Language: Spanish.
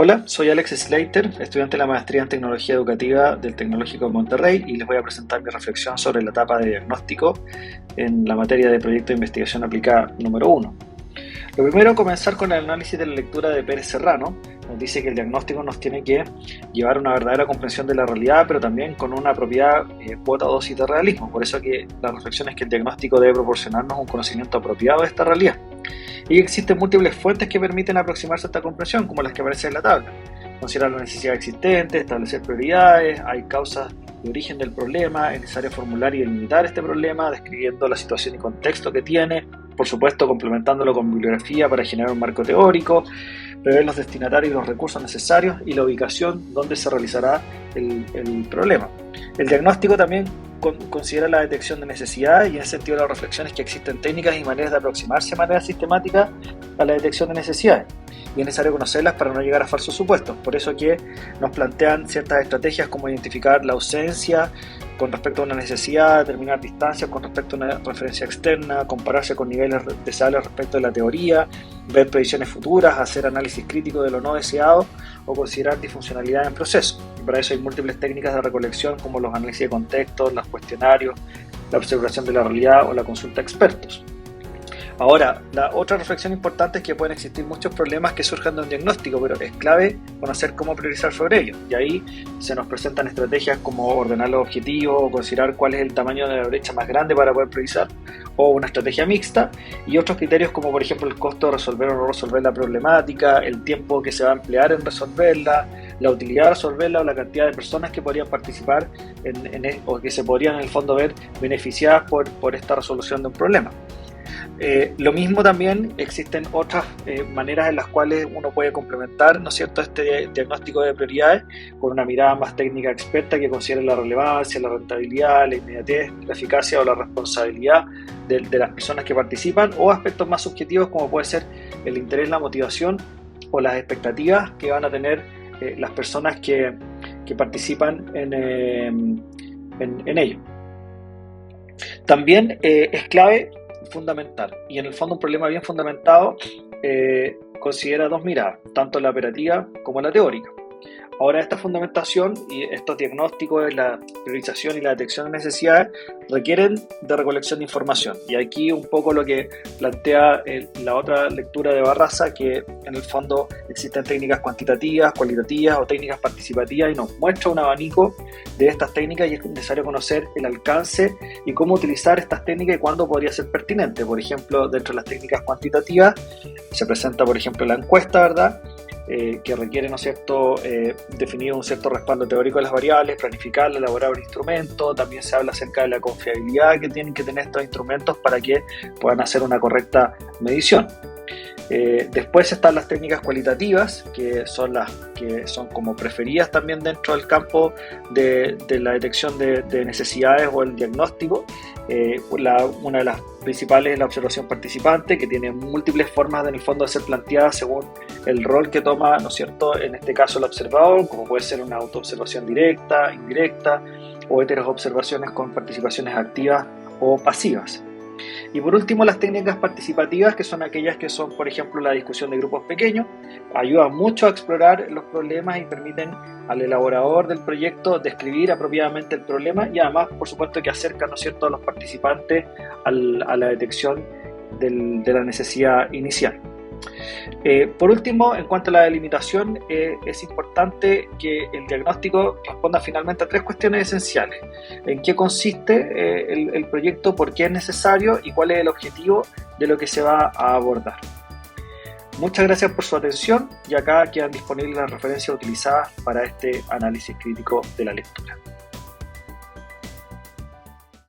Hola, soy Alex Slater, estudiante de la maestría en Tecnología Educativa del Tecnológico de Monterrey y les voy a presentar mi reflexión sobre la etapa de diagnóstico en la materia de Proyecto de Investigación Aplicada número 1. Lo primero, comenzar con el análisis de la lectura de Pérez Serrano. Nos dice que el diagnóstico nos tiene que llevar a una verdadera comprensión de la realidad, pero también con una apropiada cuota o dosis de realismo. Por eso que la reflexión es que el diagnóstico debe proporcionarnos un conocimiento apropiado de esta realidad. Y existen múltiples fuentes que permiten aproximarse a esta comprensión, como las que aparecen en la tabla. Considerar las necesidades existentes, establecer prioridades, hay causas de origen del problema, es necesario formular y delimitar este problema, describiendo la situación y contexto que tiene, por supuesto complementándolo con bibliografía para generar un marco teórico, prever los destinatarios y los recursos necesarios y la ubicación donde se realizará el problema. El diagnóstico también considera la detección de necesidades y en ese sentido la reflexión es que existen técnicas y maneras de aproximarse de manera sistemática a la detección de necesidades y es necesario conocerlas para no llegar a falsos supuestos. Por eso que nos plantean ciertas estrategias como identificar la ausencia con respecto a una necesidad, determinar distancias con respecto a una referencia externa, compararse con niveles deseables respecto de la teoría, ver previsiones futuras, hacer análisis crítico de lo no deseado o considerar disfuncionalidad en proceso. Y para eso hay múltiples técnicas de recolección como los análisis de contexto, los cuestionarios, la observación de la realidad o la consulta a expertos. Ahora, la otra reflexión importante es que pueden existir muchos problemas que surjan de un diagnóstico, pero es clave conocer cómo priorizar sobre ellos. Y ahí se nos presentan estrategias como ordenar los objetivos o considerar cuál es el tamaño de la brecha más grande para poder priorizar, o una estrategia mixta, y otros criterios como por ejemplo el costo de resolver o no resolver la problemática, el tiempo que se va a emplear en resolverla, la utilidad de resolverla o la cantidad de personas que podrían participar o que se podrían en el fondo ver beneficiadas por esta resolución de un problema. Lo mismo también existen otras maneras en las cuales uno puede complementar, ¿no es cierto?, este diagnóstico de prioridades con una mirada más técnica experta que considere la relevancia, la rentabilidad, la inmediatez, la eficacia o la responsabilidad de las personas que participan, o aspectos más subjetivos como puede ser el interés, la motivación o las expectativas que van a tener las personas que participan en ello. También es clave fundamental, y en el fondo un problema bien fundamentado considera dos miradas, tanto la operativa como la teórica. Ahora, esta fundamentación y estos diagnósticos, la priorización y la detección de necesidades requieren de recolección de información, y aquí un poco lo que plantea la otra lectura de Barraza, que en el fondo existen técnicas cuantitativas, cualitativas o técnicas participativas, y nos muestra un abanico de estas técnicas y es necesario conocer el alcance y cómo utilizar estas técnicas y cuándo podría ser pertinente. Por ejemplo, dentro de las técnicas cuantitativas se presenta, por ejemplo, la encuesta, ¿verdad?, que requiere, ¿no es cierto?, definir un cierto respaldo teórico de las variables, planificarla, elaborar un instrumento. También se habla acerca de la confiabilidad que tienen que tener estos instrumentos para que puedan hacer una correcta medición. Después están las técnicas cualitativas, que son las que son como preferidas también dentro del campo de la detección de necesidades o el diagnóstico. Una de las principales es la observación participante, que tiene múltiples formas en el fondo de ser planteada según el rol que toma, ¿no es cierto?, en este caso el observador, como puede ser una autoobservación directa, indirecta, o heteroobservaciones con participaciones activas o pasivas. Y por último, las técnicas participativas, que son aquellas que son, por ejemplo, la discusión de grupos pequeños, ayudan mucho a explorar los problemas y permiten al elaborador del proyecto describir apropiadamente el problema, y además, por supuesto, que acercan, ¿no es cierto?, a los participantes a la detección de la necesidad inicial. Por último, en cuanto a la delimitación, es importante que el diagnóstico responda finalmente a tres cuestiones esenciales: en qué consiste el proyecto, por qué es necesario y cuál es el objetivo de lo que se va a abordar. Muchas gracias por su atención, y acá quedan disponibles las referencias utilizadas para este análisis crítico de la lectura.